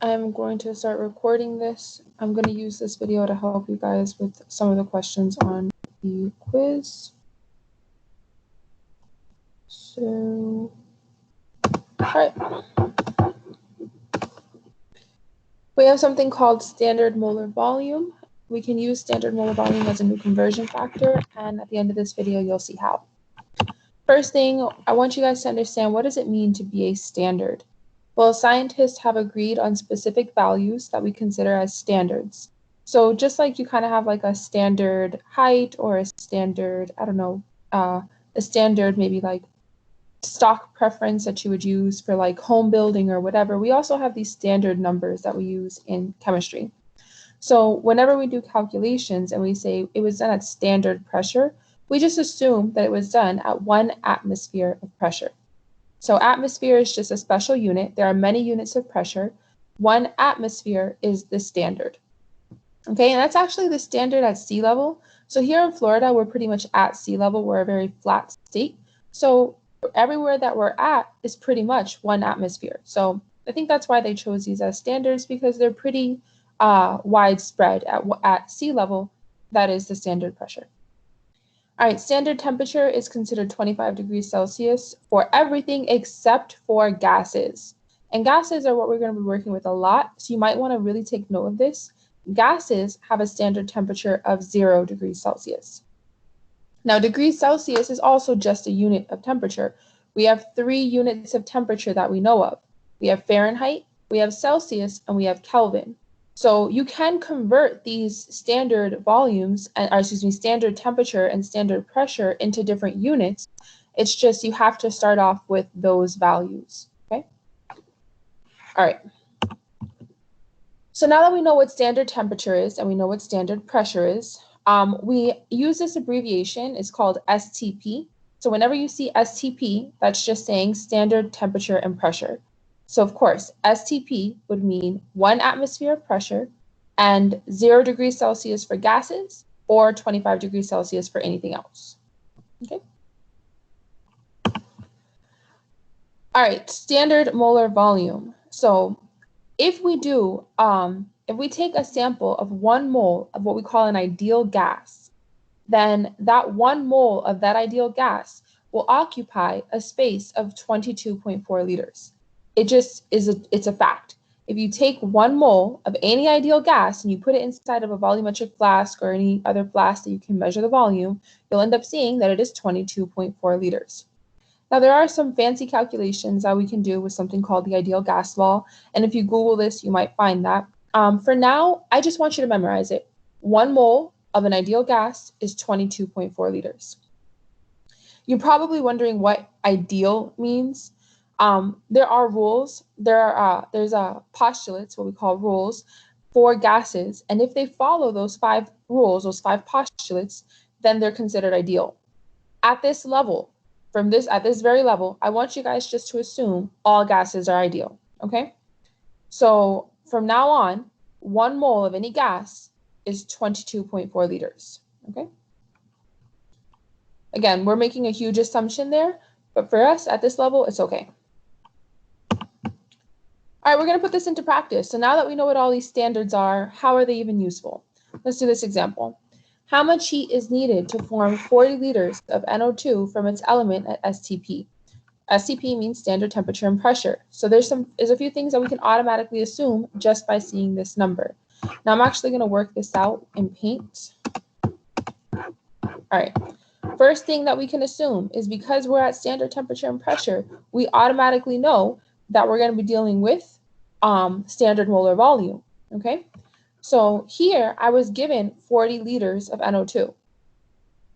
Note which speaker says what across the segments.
Speaker 1: I'm going to start recording this. I'm going to use this video to help you guys with some of the questions on the quiz. So, all right. We have something called standard molar volume. We can use standard molar volume as a new conversion factor, and at the end of this video, you'll see how. First thing, I want you guys to understand, what does it mean to be a standard? Well, scientists have agreed on specific values that we consider as standards. So just like you kind of have like a standard height or a standard, I don't know, a standard maybe like stock preference that you would use for like home building or whatever, we also have these standard numbers that we use in chemistry. So whenever we do calculations and we say it was done at standard pressure, we just assume that it was done at 1 atmosphere of pressure. So atmosphere is just a special unit. There are many units of pressure. 1 atmosphere is the standard. Okay, and that's actually the standard at sea level. So here in Florida, we're pretty much at sea level. We're a very flat state. So everywhere that we're at is pretty much 1 atmosphere. So I think that's why they chose these as standards, because they're pretty widespread at sea level. That is the standard pressure. All right, standard temperature is considered 25 degrees Celsius for everything except for gases. And gases are what we're going to be working with a lot, so you might want to really take note of this. Gases have a standard temperature of 0 degrees Celsius. Now, degrees Celsius is also just a unit of temperature. We have 3 units of temperature that we know of. We have Fahrenheit, we have Celsius, and we have Kelvin. So you can convert these standard volumes, standard temperature and standard pressure into different units. It's just you have to start off with those values, okay? All right. So now that we know what standard temperature is and we know what standard pressure is, we use this abbreviation. It's called STP. So whenever you see STP, that's just saying standard temperature and pressure. So of course, STP would mean 1 atmosphere of pressure and 0 degrees Celsius for gases or 25 degrees Celsius for anything else. Okay. All right, standard molar volume. So if we take a sample of 1 mole of what we call an ideal gas, then that 1 mole of that ideal gas will occupy a space of 22.4 liters. It's a fact. If you take 1 mole of any ideal gas and you put it inside of a volumetric flask or any other flask that you can measure the volume, you'll end up seeing that it is 22.4 liters. Now, there are some fancy calculations that we can do with something called the ideal gas law. And if you Google this, you might find that. For now, I just want you to memorize it. 1 mole of an ideal gas is 22.4 liters. You're probably wondering what ideal means. There are rules. There's postulates, what we call rules, for gases. And if they follow those 5 rules, those 5 postulates, then they're considered ideal. At this level, at this very level, I want you guys just to assume all gases are ideal, okay? So from now on, 1 mole of any gas is 22.4 liters, okay? Again, we're making a huge assumption there, but for us at this level, it's okay. All right, we're going to put this into practice. So now that we know what all these standards are, how are they even useful? Let's do this example. How much heat is needed to form 40 liters of NO2 from its element at STP? STP means standard temperature and pressure. So there's a few things that we can automatically assume just by seeing this number. Now I'm actually going to work this out in Paint. All right. First thing that we can assume is because we're at standard temperature and pressure, we automatically know that we're going to be dealing with standard molar volume, okay? So here I was given 40 liters of NO2.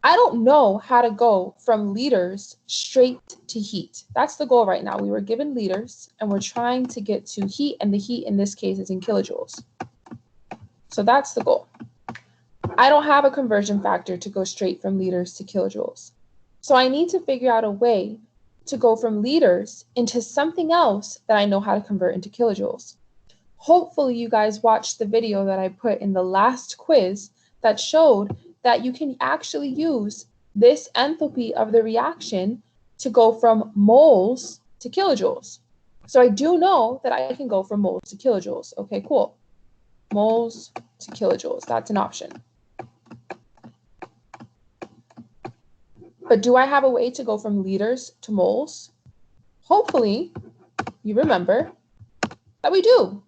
Speaker 1: I don't know how to go from liters straight to heat. That's the goal right now. We were given liters and we're trying to get to heat, and the heat in this case is in kilojoules. So that's the goal. I don't have a conversion factor to go straight from liters to kilojoules. So I need to figure out a way to go from liters into something else that I know how to convert into kilojoules. Hopefully you guys watched the video that I put in the last quiz that showed that you can actually use this enthalpy of the reaction to go from moles to kilojoules. So I do know that I can go from moles to kilojoules. Okay, cool. Moles to kilojoules, that's an option. But do I have a way to go from liters to moles? Hopefully, you remember that we do.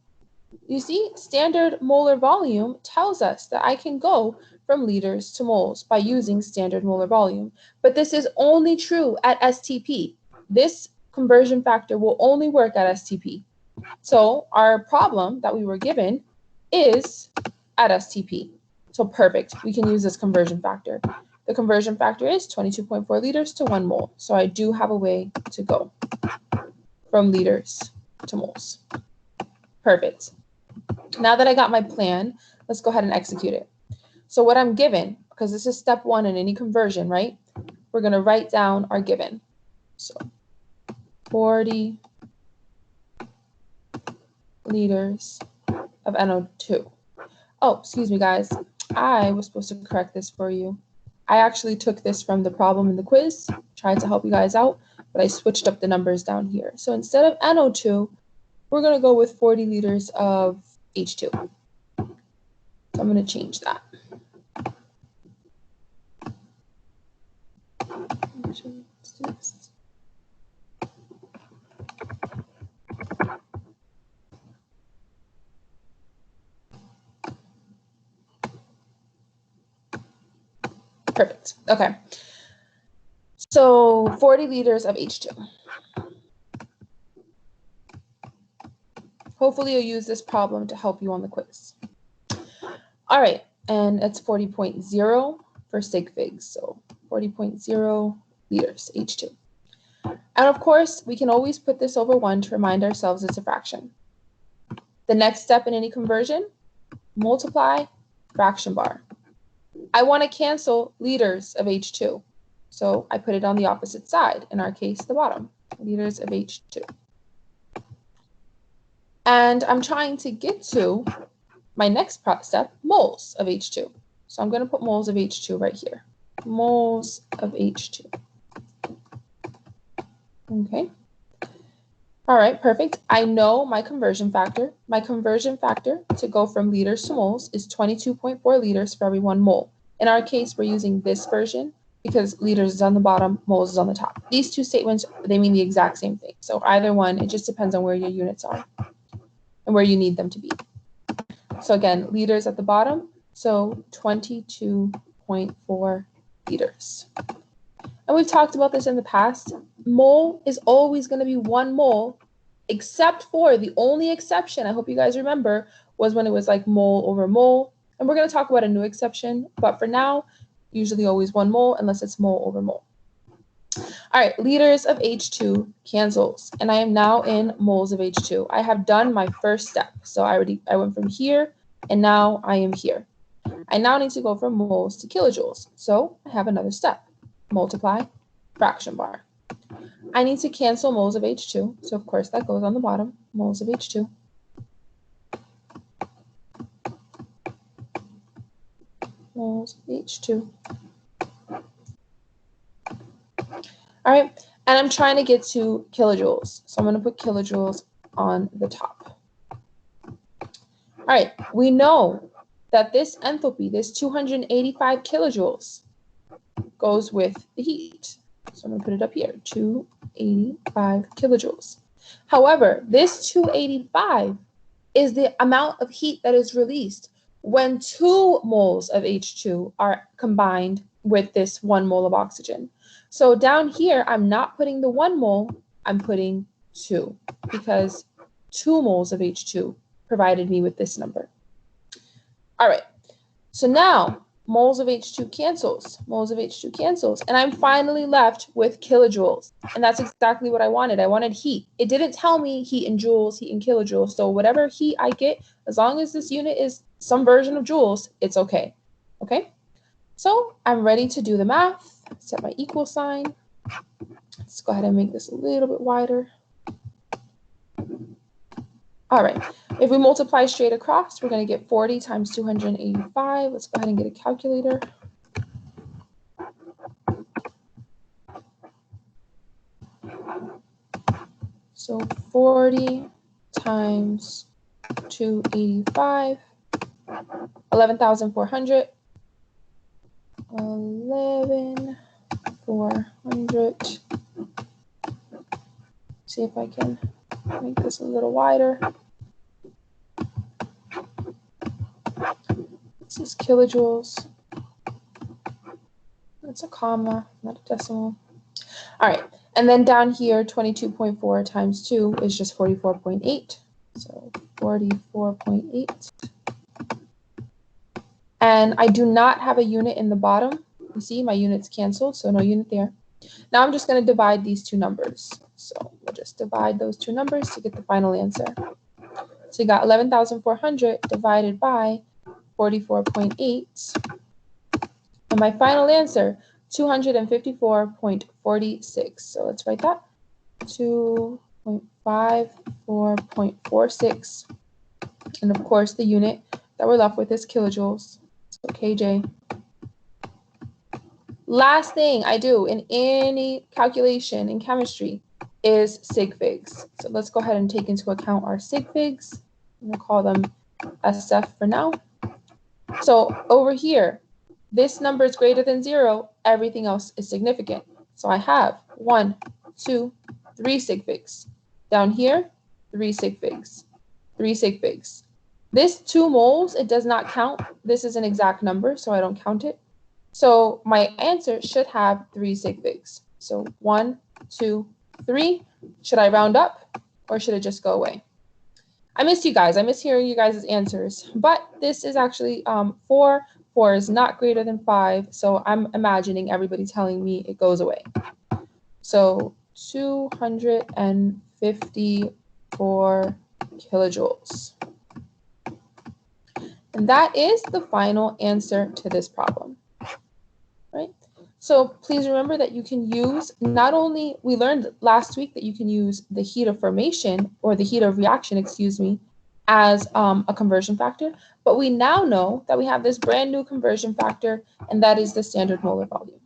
Speaker 1: You see, standard molar volume tells us that I can go from liters to moles by using standard molar volume. But this is only true at STP. This conversion factor will only work at STP. So our problem that we were given is at STP. So perfect, we can use this conversion factor. The conversion factor is 22.4 liters to 1 mole. So I do have a way to go from liters to moles. Perfect. Now that I got my plan, let's go ahead and execute it. So what I'm given, because this is step 1 in any conversion, right? We're going to write down our given. So 40 liters of NO2. Oh, excuse me, guys. I was supposed to correct this for you. I actually took this from the problem in the quiz, tried to help you guys out, but I switched up the numbers down here. So instead of NO2, we're going to go with 40 liters of H2. So I'm going to change that. Perfect. Okay. So 40 liters of H2. Hopefully you'll use this problem to help you on the quiz. All right, and it's 40.0 for sig figs, so 40.0 liters H2. And of course, we can always put this over 1 to remind ourselves it's a fraction. The next step in any conversion, multiply fraction bar. I want to cancel liters of H2, so I put it on the opposite side, in our case, the bottom, liters of H2. And I'm trying to get to my next step, moles of H2. So I'm going to put moles of H2 right here. Moles of H2. Okay. All right, perfect. I know my conversion factor. My conversion factor to go from liters to moles is 22.4 liters for every 1 mole. In our case, we're using this version because liters is on the bottom, moles is on the top. These two statements, they mean the exact same thing. So either one, it just depends on where your units are and where you need them to be. So again, liters at the bottom, so 22.4 liters. And we've talked about this in the past. Mole is always going to be 1 mole, except for the only exception, I hope you guys remember, was when it was like mole over mole. And we're going to talk about a new exception, but for now, usually always 1 mole unless it's mole over mole. All right, liters of H2 cancels, and I am now in moles of H2. I have done my first step. So I went from here, and now I am here. I now need to go from moles to kilojoules. So I have another step. Multiply fraction bar. I need to cancel moles of H2. So of course that goes on the bottom, moles of H2. Moles of H2. All right, and I'm trying to get to kilojoules. So I'm going to put kilojoules on the top. All right, we know that this enthalpy, this 285 kilojoules, goes with the heat. So I'm going to put it up here, 285 kilojoules. However, this 285 is the amount of heat that is released when 2 moles of H2 are combined with this 1 mole of oxygen. So down here, I'm not putting the 1 mole, I'm putting 2, because 2 moles of H2 provided me with this number. All right, so now moles of H2 cancels, moles of H2 cancels, and I'm finally left with kilojoules. And that's exactly what I wanted. I wanted heat. It didn't tell me heat in joules, heat in kilojoules. So whatever heat I get, as long as this unit is some version of joules, it's okay. Okay? So I'm ready to do the math. Set my equal sign. Let's go ahead and make this a little bit wider. All right, if we multiply straight across, we're going to get 40 times 285. Let's go ahead and get a calculator. So 40 times 285, 11,400. 11,400. See if I can make this a little wider. This is kilojoules. That's a comma, not a decimal. All right, and then down here, 22.4 times 2 is just 44.8. So 44.8. And I do not have a unit in the bottom. You see, my unit's canceled, so no unit there. Now I'm just going to divide these two numbers. So we'll just divide those two numbers to get the final answer. So you got 11,400 divided by 44.8. And my final answer, 254.46. So let's write that. 2.54.46. And of course, the unit that we're left with is kilojoules. So kJ. Last thing I do in any calculation in chemistry is sig figs. So let's go ahead and take into account our sig figs. I'm going to call them SF for now. So over here, this number is greater than 0. Everything else is significant. So I have 1, 2, 3 sig figs. Down here, 3 sig figs. 3 sig figs. This 2 moles, it does not count. This is an exact number, so I don't count it. So my answer should have 3 sig figs. So 1, 2, 3. Should I round up or should it just go away? I miss you guys. I miss hearing you guys' answers. But this is actually 4. 4 is not greater than 5. So I'm imagining everybody telling me it goes away. So 254 kilojoules. And that is the final answer to this problem, right? So please remember that you can use, not only, we learned last week that you can use the heat of formation, or the heat of reaction, excuse me, as a conversion factor, but we now know that we have this brand new conversion factor, and that is the standard molar volume.